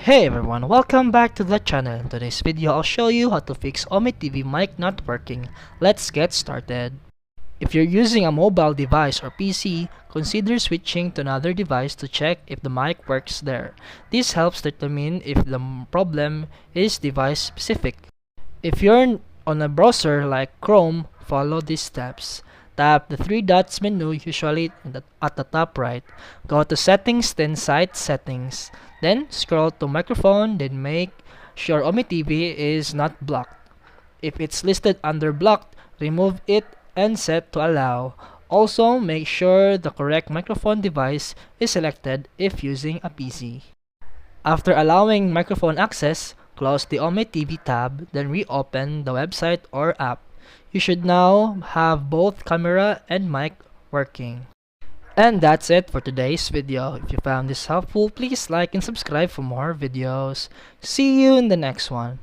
Hey everyone, welcome back to the channel. In today's video, I'll show you how to fix Ome TV mic not working. Let's get started. If you're using a mobile device or PC, consider switching to another device to check if the mic works there. This helps determine if the problem is device specific. If you're on a browser like Chrome, follow these steps. Tap the three dots menu, usually at the top right. Go to Settings, then Site Settings. Then scroll to Microphone, then make sure Ome TV is not blocked. If it's listed under blocked, remove it and set to allow. Also, make sure the correct microphone device is selected if using a PC. After allowing microphone access, close the Ome TV tab, then reopen the website or app. You should now have both camera and mic working. And that's it for today's video. If you found this helpful, please like and subscribe for more videos. See you in the next one.